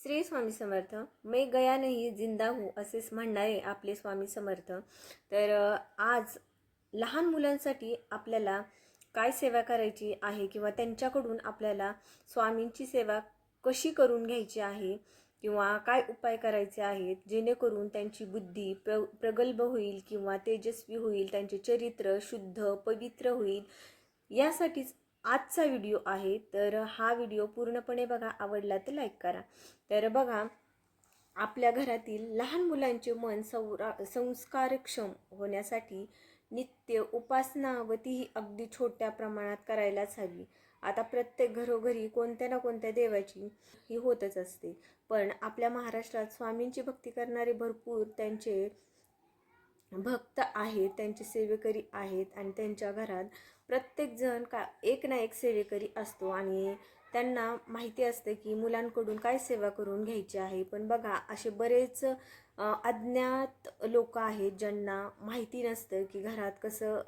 श्री स्वामी समर्थ. मैं गया नहीं जिंदा हूँ असेच म्हणणारे आपले स्वामी समर्थ. तर आज लहान मुलांसाठी आपल्याला काय सेवा करायची आहे किंवा त्यांच्याकडून आपल्याला स्वामींची सेवा कशी करून घ्यायची आहे किंवा काय उपाय करायचे आहेत जेणेकरून त्यांची बुद्धी प्रगल्भ होईल किंवा तेजस्वी होईल, त्यांचे चरित्र शुद्ध पवित्र होईल, यासाठीच आजचा व्हिडिओ आहे. तर हा व्हिडिओ पूर्णपणे बघा, आवडला तर लाईक करा. तर बघा, आपल्या घरातील लहान मुलांचे मन संस्कारक्षम होण्यासाठी नित्य उपासना व तीही अगदी छोट्या प्रमाणात करायलाच हवी. आता प्रत्येक घरोघरी कोणत्या ना कोणत्या देवाची ही होतच असते, पण आपल्या महाराष्ट्रात स्वामींची भक्ती करणारे भरपूर त्यांचे भक्त आहेत, त्यांचे सेवेकरी आहेत आणि त्यांच्या घरात प्रत्येकजण एक ना एक सेवेकरी असतो आणि त्यांना माहिती असते की मुलांकडून काय सेवा करून घ्यायची आहे. पण बघा, असे बरेच अज्ञात लोक आहेत ज्यांना माहिती नसतं की घरात कसं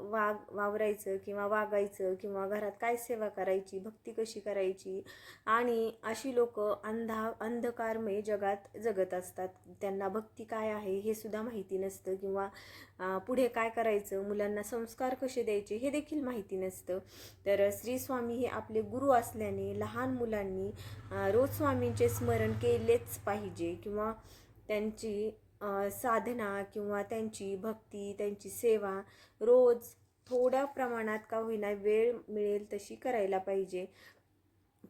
वावरायचं किंवा वागायचं किंवा घरात काय सेवा करायची, भक्ती कशी करायची. आणि अशी लोक अंधकारमय जगात जगत असतात. त्यांना भक्ती काय आहे हे सुद्धा माहिती नसतं किंवा पुढे काय करायचं, मुलांना संस्कार कसे द्यायचे हे देखील माहिती नसतं. तर श्री स्वामी हे आपले गुरु असल्याने लहान मुलांनी रोज स्वामींचे स्मरण केलेच पाहिजे किंवा त्यांची साधना किंवा त्यांची भक्ती, त्यांची सेवा रोज थोड्या प्रमाणात का होईना वेळ मिळेल तशी करायला पाहिजे.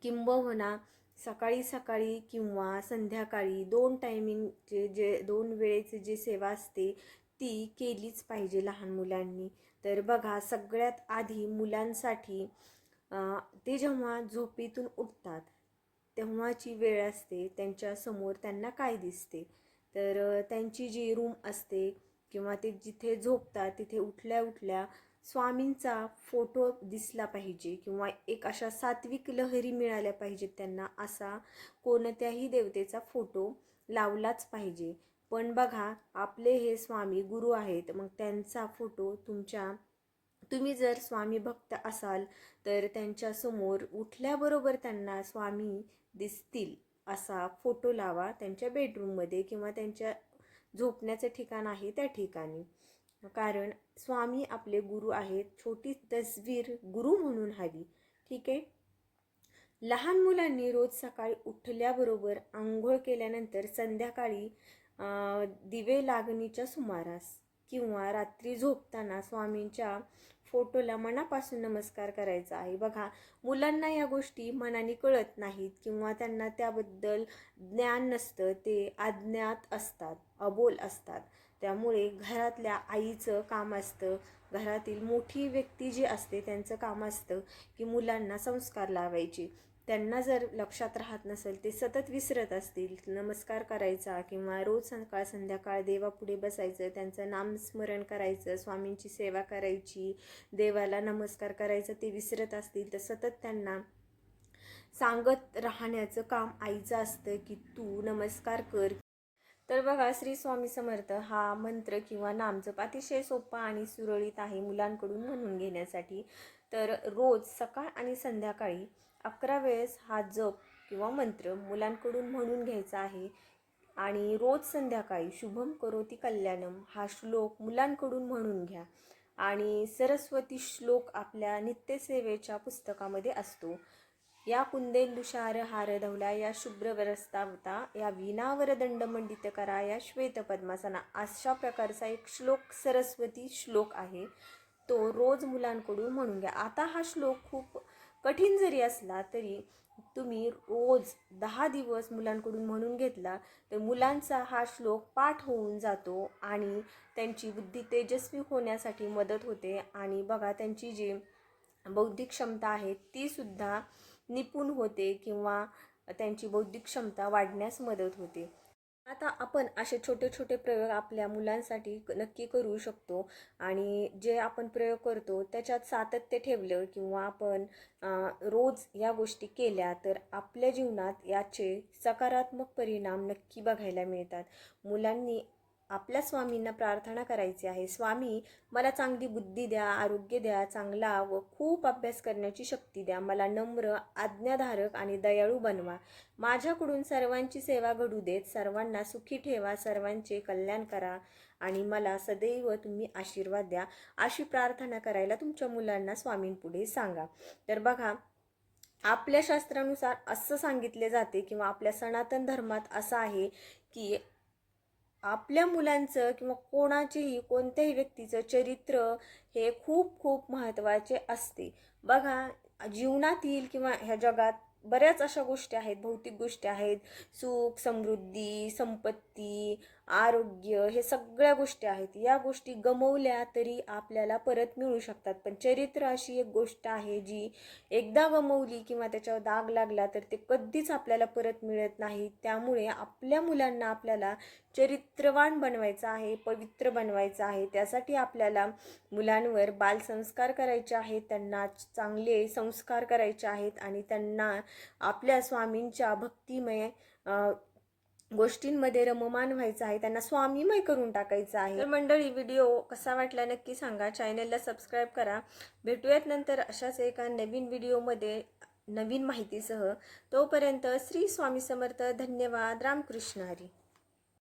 किंबहुना सकाळी सकाळी किंवा संध्याकाळी दोन टायमिंगचे जे दोन वेळेचे जे सेवा असते ती केलीच पाहिजे लहान मुलांनी. तर बघा, सगळ्यात आधी मुलांसाठी ते जेव्हा झोपेतून उठतात तेव्हाची वेळ असते, त्यांच्यासमोर त्यांना काय दिसते, तर त्यांची जी रूम असते किंवा ते जिथे झोपतात तिथे उठल्या उठल्या स्वामींचा फोटो दिसला पाहिजे किंवा एक अशा सात्विक लहरी मिळाल्या पाहिजेत त्यांना, असा कोणत्याही देवतेचा फोटो लावलाच पाहिजे. पण बघा, आपले हे स्वामी गुरु आहेत, मग त्यांचा फोटो तुम्ही जर स्वामी भक्त असाल तर त्यांच्यासमोर उठल्याबरोबर त्यांना स्वामी दिसतील असा फोटो लावा त्यांच्या बेडरूममध्ये किंवा त्यांच्या झोपण्याचं ठिकाण आहे त्या ठिकाणी. कारण स्वामी आपले गुरु आहेत, छोटी तस्वीर गुरु म्हणून हवी. ठीक आहे. लहान मुलांनी रोज सकाळी उठल्याबरोबर आंघोळ केल्यानंतर संध्याकाळी दिवे लागणीच्या सुमारास किंवा रात्री झोपताना स्वामींच्या फोटोला मनापासून नमस्कार करायचा आहे. बघा, मुलांना या गोष्टी मनाने कळत नाहीत किंवा त्यांना त्याबद्दल ज्ञान नसतं, ते अज्ञात असतात, अबोल असतात. त्यामुळे घरातल्या आईचं काम असतं, घरातील मोठी व्यक्ती जी असते त्यांचं काम असतं की मुलांना संस्कार लावायचे. त्यांना जर लक्षात राहत नसेल, ते सतत विसरत असतील, नमस्कार करायचा किंवा रोज सकाळ संध्याकाळ देवापुढे बसायचं, त्यांचं नामस्मरण करायचं, स्वामींची सेवा करायची, देवाला नमस्कार करायचं, ते विसरत असतील तर सतत त्यांना सांगत राहण्याचं काम आईचं असतं की तू नमस्कार कर. तर बघा, श्री स्वामी समर्थ हा मंत्र किंवा नामजप अतिशय सोपा आणि सुरळीत आहे मुलांकडून म्हणून घेण्यासाठी. तर रोज सकाळ आणि संध्याकाळी 11 वेळेस हा जप किंवा मंत्र मुलांकडून म्हणून घ्यायचा आहे. आणि रोज संध्याकाळी शुभम करोती कल्याणम हा श्लोक मुलांकडून म्हणून घ्या. आणि सरस्वती श्लोक आपल्या नित्यसेवेच्या पुस्तकामध्ये असतो. या कुंदेंदुशार हार धवला, या शुभ्रवरस्तावता, या वीणावर दंडमंडित करा, या श्वेत पद्मासना, अशा प्रकारचा एक श्लोक सरस्वती श्लोक आहे. तो रोज मुलांकडून म्हणून घ्या. आता हा श्लोक खूप कठीण जरी असला तरी तुम्ही रोज 10 दिवस मुलांकडून म्हणून घेतला तर मुलांचा हा श्लोक पाठ होऊन जातो आणि त्यांची बुद्धी तेजस्वी होण्यासाठी मदत होते. आणि बघा, त्यांची जी बौद्धिक क्षमता आहे ती सुद्धा निपुण होते किंवा त्यांची बौद्धिक क्षमता वाढण्यास मदत होते. आता आपण असे छोटे छोटे प्रयोग आपल्या मुलांसाठी नक्की करू शकतो आणि जे आपण प्रयोग करतो त्याच्यात सातत्य ठेवलं किंवा आपण रोज या गोष्टी केल्या तर आपल्या जीवनात याचे सकारात्मक परिणाम नक्की बघायला मिळतात. मुलांनी आपल्या स्वामींना प्रार्थना करायची आहे, स्वामी मला चांगली बुद्धी द्या, आरोग्य द्या, चांगला व खूप अभ्यास करण्याची शक्ती द्या, मला नम्र, आज्ञाधारक आणि दयाळू बनवा, माझ्याकडून सर्वांची सेवा घडू देत, सर्वांना सुखी ठेवा, सर्वांचे कल्याण करा आणि मला सदैव तुम्ही आशीर्वाद द्या, अशी प्रार्थना करायला तुमच्या मुलांना स्वामींपुढे सांगा. तर बघा, आपल्या शास्त्रानुसार असं सांगितले जाते किंवा आपल्या सनातन धर्मात असं आहे की आपल्या मुलांचं किंवा कोणत्याही व्यक्तीचं चरित्र हे खूप खूप महत्त्वाचे असते. बघा, जीवनातील किंवा ह्या जगात बऱ्याच अशा गोष्टी आहेत, भौतिक गोष्टी आहेत, सुख, समृद्धी, संपत्ती, आरोग्य, हे सगळ्या गोष्टी आहेत. या गोष्टी गमवल्या तरी आपल्याला परत मिळू शकतात, पण चरित्र अशी एक गोष्ट आहे जी एकदा गमवली किंवा त्याच्यावर दाग लागला तर ते कधीच आपल्याला परत मिळत नाही. त्यामुळे आपल्या मुलांना आपल्याला चरित्रवान बनवायचं आहे, पवित्र बनवायचं आहे. त्यासाठी आपल्याला मुलांवर बालसंस्कार करायचे आहेत, त्यांना चांगले संस्कार करायचे आहेत आणि त्यांना आपल्या स्वामींच्या भक्तिमय गोष्टींमध्ये रममान व्हायचं आहे, त्यांना स्वामीमय करून टाकायचं आहे. तर मंडळी, व्हिडिओ कसा वाटला नक्की सांगा, चॅनलला सबस्क्राईब करा. भेटूयात नंतर अशाच एका नवीन व्हिडिओमध्ये नवीन माहितीसह. तोपर्यंत श्री स्वामी समर्थ. धन्यवाद. रामकृष्ण हरी.